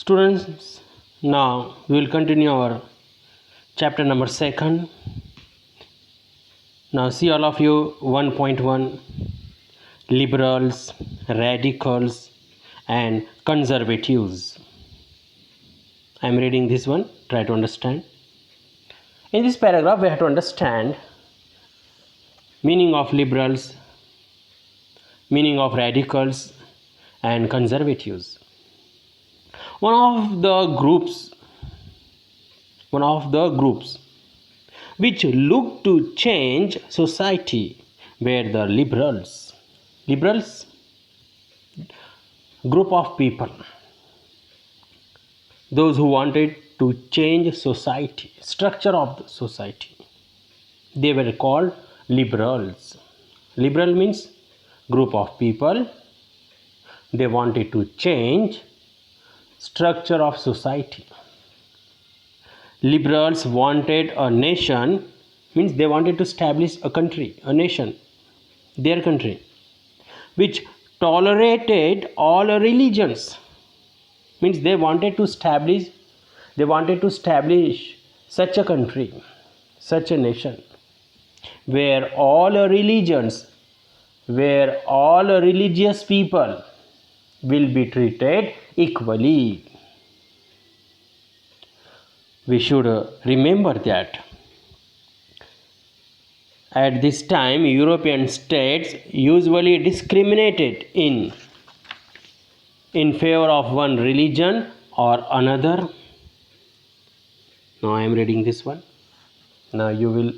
Students, now we will continue our chapter number 2. Now see all of you 1.1 liberals, radicals and conservatives. I am reading this one, try to understand. In this paragraph we have to understand meaning of liberals, meaning of radicals and conservatives. One of the groups which look to change society were the liberals. Liberals, group of people, those who wanted to change society, structure of the society. They were called liberals. Liberal means group of people. They wanted to change structure of society. Liberals wanted a nation, means they wanted to establish a country, a nation, their country, which tolerated all religions. Means they wanted to establish such a country, such a nation, where all religious people will be treated equally. We should remember that at this time European states usually discriminated in favor of one religion or another. Now I am reading this one. Now you will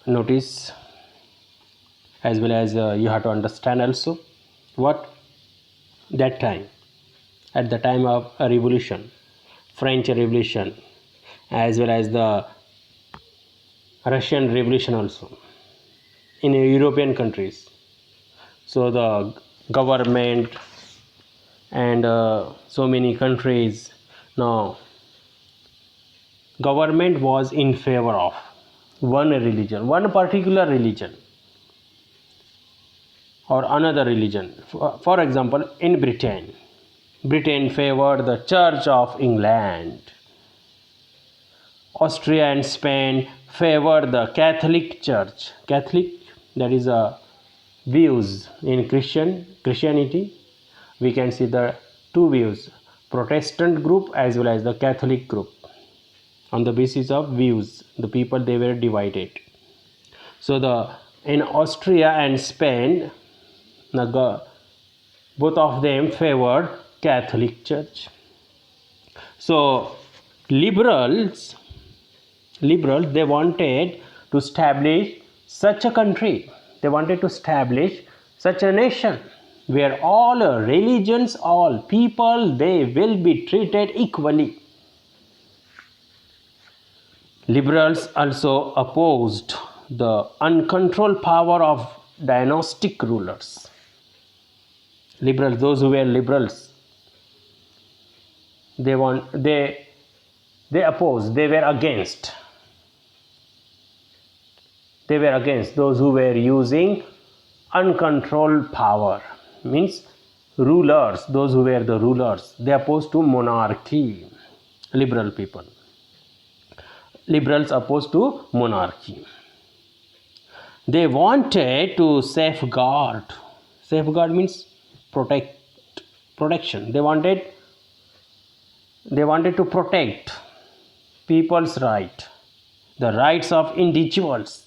notice as well as you have to understand also what that time, at the time of a revolution, French Revolution, as well as the Russian Revolution also in European countries. So the government and so many countries, now government was in favor of one religion, one particular religion or another religion. For example, in Britain favored the Church of England. Austria and Spain favored the Catholic Church. Catholic, that is a views in Christianity. We can see the two views, Protestant group as well as the Catholic group. On the basis of views, the people, they were divided. So in Austria and Spain, both of them favored Catholic Church. So liberals, they wanted to establish such a country, they wanted to establish such a nation where all religions, all people, they will be treated equally. Liberals also opposed the uncontrolled power of dynastic rulers. Liberals, those who were liberals, they opposed, they were against those who were using uncontrolled power, means rulers, those who were the rulers, they opposed to monarchy. Liberals opposed to monarchy. They wanted to safeguard means protection. They wanted to protect people's right, the rights of individuals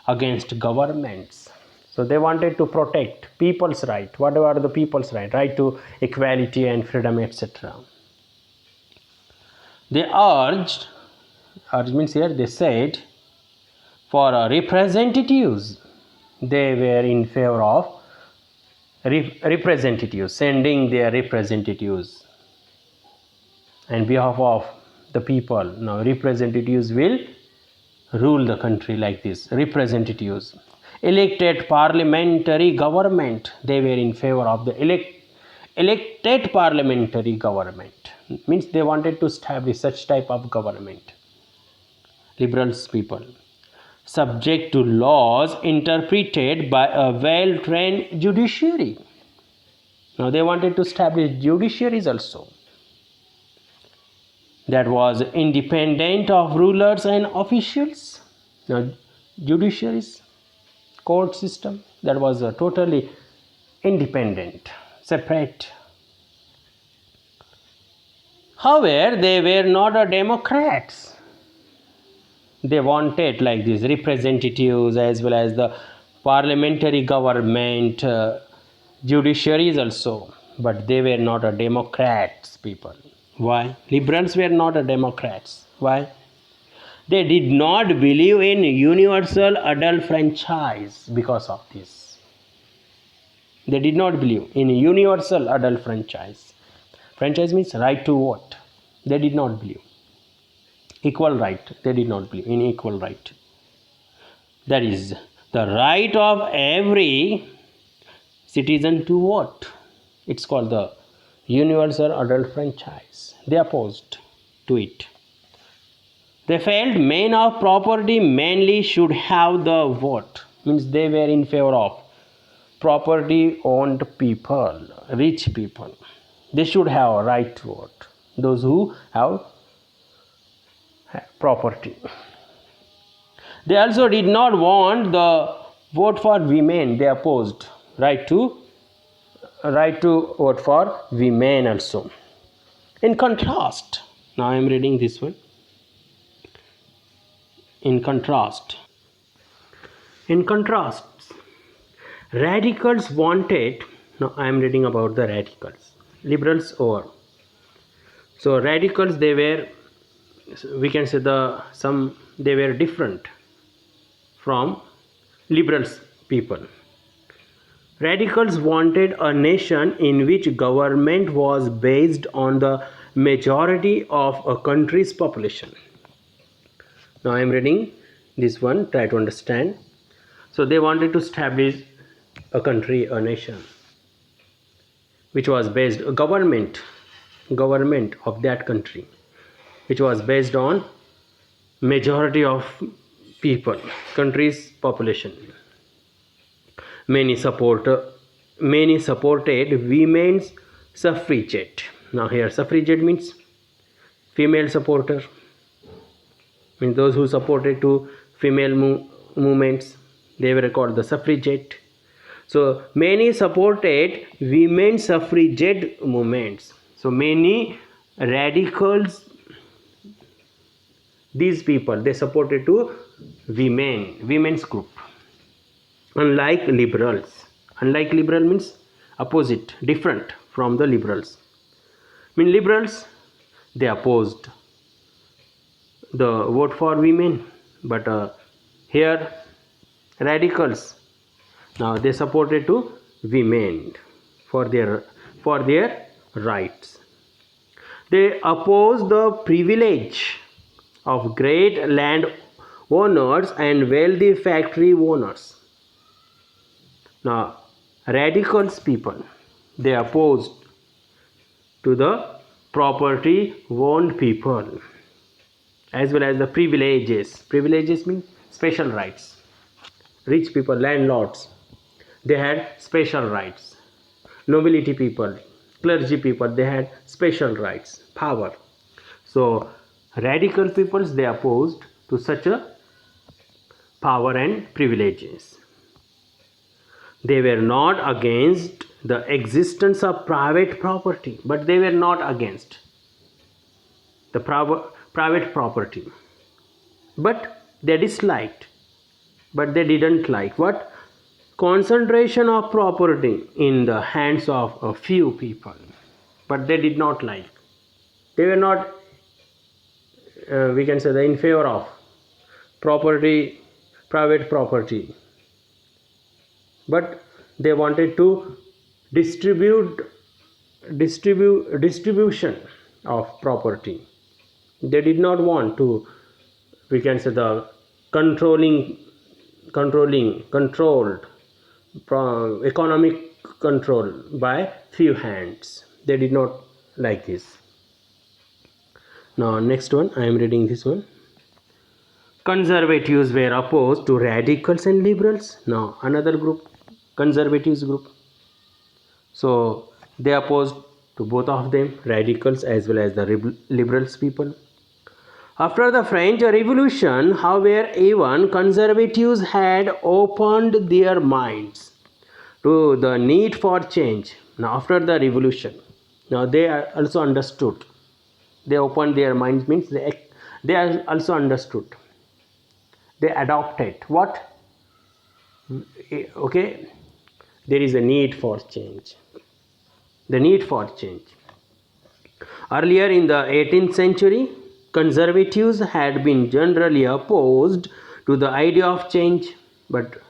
against governments. So they wanted to protect people's right. Whatever are the people's right to equality and freedom, etc. They urge means here they said for representatives, they were in favor of representatives, sending their representatives on behalf of the people. Now representatives will rule the country like this. Representatives, elected parliamentary government, they were in favor of the elected parliamentary government, means they wanted to establish such type of government. Liberals people, subject to laws interpreted by a well-trained judiciary. Now they wanted to establish judiciaries also, that was independent of rulers and officials. Now judiciaries, court system, that was totally independent, separate. However, they were not a democrats. They wanted like these representatives as well as the parliamentary government, judiciaries also, but they were not a democrats people. Why? Liberals were not a democrats. Why? They did not believe in universal adult franchise. Because of this, they did not believe in universal adult franchise. Franchise means right to vote. They did not believe. Equal right, they did not believe in equal right. That is the right of every citizen to vote. It's called the universal adult franchise. They opposed to it. They felt men of property mainly should have the vote. Means they were in favor of property owned people, rich people. They should have a right to vote. Those who have property. They also did not want the vote for women. They opposed right to vote for women also. In contrast, now I am reading this one. In contrast, radicals wanted. Now I am reading about the radicals. Liberals over. So radicals, they were, we can say they were different from liberals people. Radicals wanted a nation in which government was based on the majority of a country's population. Now I am reading this one, try to understand. So they wanted to establish a country, a nation, which was based, a government of that country, which was based on majority of people, country's population. Many supported women's suffragette. Now here suffragette means female supporter, means those who supported to female movements, they were called the suffragette. So many supported women's suffragette movements. So many radicals, these people, they supported to women's group. Unlike liberals means opposite, different from the liberals. Liberals, they opposed the vote for women, but here radicals, now they supported to women for their rights. They opposed the privilege of great land owners and wealthy factory owners. Now radicals people, they opposed to the property owned people as well as the privileges. Privileges mean special rights. Rich people, landlords, they had special rights. Nobility people, clergy people, they had special rights, power. So radical peoples, they opposed to such a power and privileges. They were not against the existence of private property, but they were not against the private property, but they disliked, but they didn't like what? Concentration of property in the hands of a few people, but they did not like. They were not, we can say, in favor of private property, but they wanted to distribution of property. They did not want to, we can say, the controlled economic control by few hands. They did not like this. Now next one, I am reading this one. Conservatives were opposed to radicals and liberals. Now another group, conservatives group. So They opposed to both of them, radicals as well as the liberals people. After the French Revolution, however, even conservatives had opened their minds to the need for change. Now, after the revolution, now they are also understood. They opened their minds means they are also understood. They adopted what? Okay, there is a need for change. The need for change. Earlier in the 18th century, conservatives had been generally opposed to the idea of change, but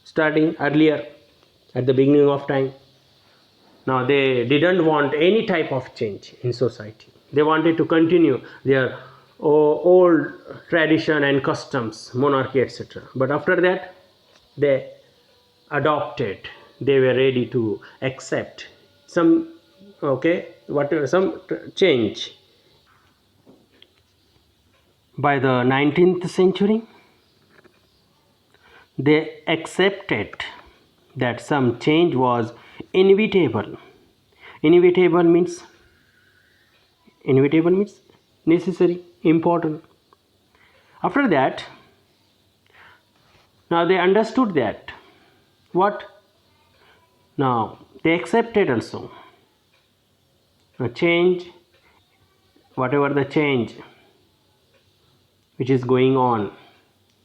starting earlier at the beginning of time, now they didn't want any type of change in society. They wanted to continue their old tradition and customs, monarchy, etc. But after that, they adopted. They were ready to accept some, okay, whatever, some change. By the 19th century, they accepted that some change was inevitable. Inevitable means necessary, important. After that, now they understood that what? Now they accepted also a change, whatever the change which is going on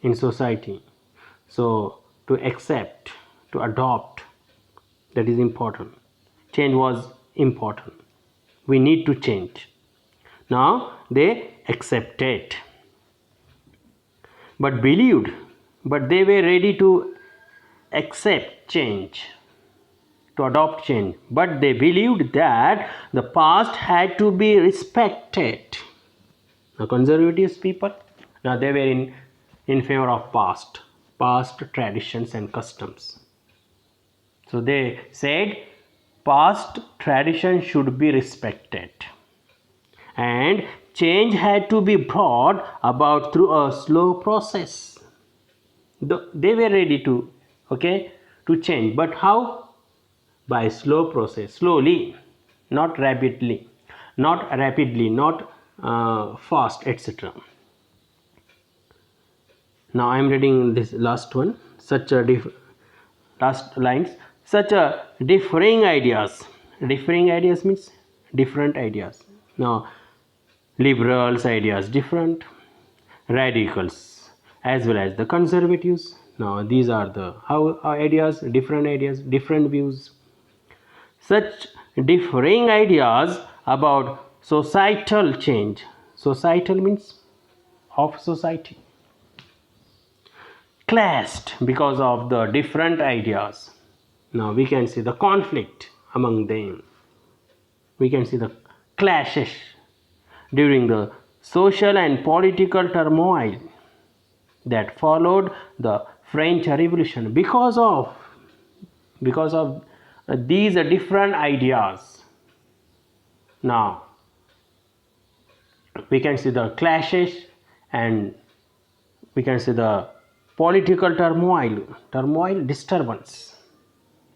in society. So to accept, to adopt, that is important. Change was important. We need to change. Now they accepted, but believed, but they were ready to accept change, to adopt change, but they believed that the past had to be respected. Now conservative people, now they were in favor of past traditions and customs. So they said past tradition should be respected and change had to be brought about through a slow process. They were ready to, okay, to change, but how? By slow process, slowly, not rapidly, not fast, etc. Now I am reading this last one. Last lines. Such a differing ideas. Differing ideas means different ideas. Now liberals' ideas different, radicals as well as the conservatives. Now these are the ideas, different views. Such differing ideas about societal change. Societal means of society. Clashed because of the different ideas. Now we can see the conflict among them. We can see the clashes during the social and political turmoil that followed the French Revolution because of these different ideas. Now we can see the clashes and we can see the political turmoil, disturbance,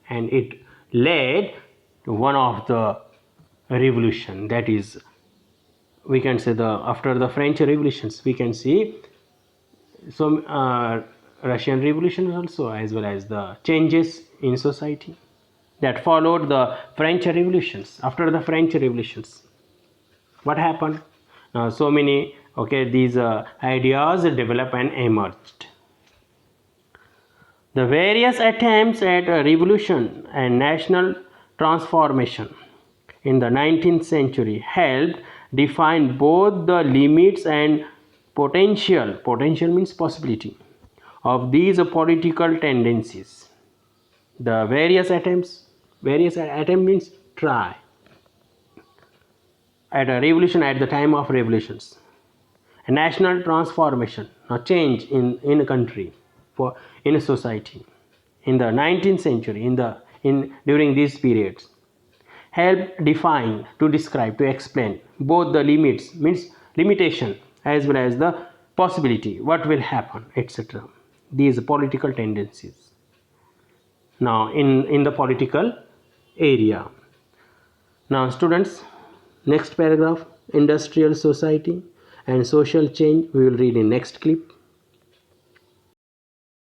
and it led to one of the revolution, that is, we can say after the French revolutions we can see some Russian revolution also, as well as the changes in society that followed the French revolutions. After the French revolutions, what happened? So many, okay, these ideas developed and emerged. The various attempts at a revolution and national transformation in the 19th century helped define both the limits and potential means possibility, of these political tendencies. The various attempts means try at a revolution, at the time of revolutions, a national transformation, a change in a country, in a society in the 19th century, during these periods, help define, to describe, to explain both the limits means limitation as well as the possibility, what will happen, etc. These political tendencies. Now in the political area, Now students, next paragraph, industrial society and social change, we will read in next clip.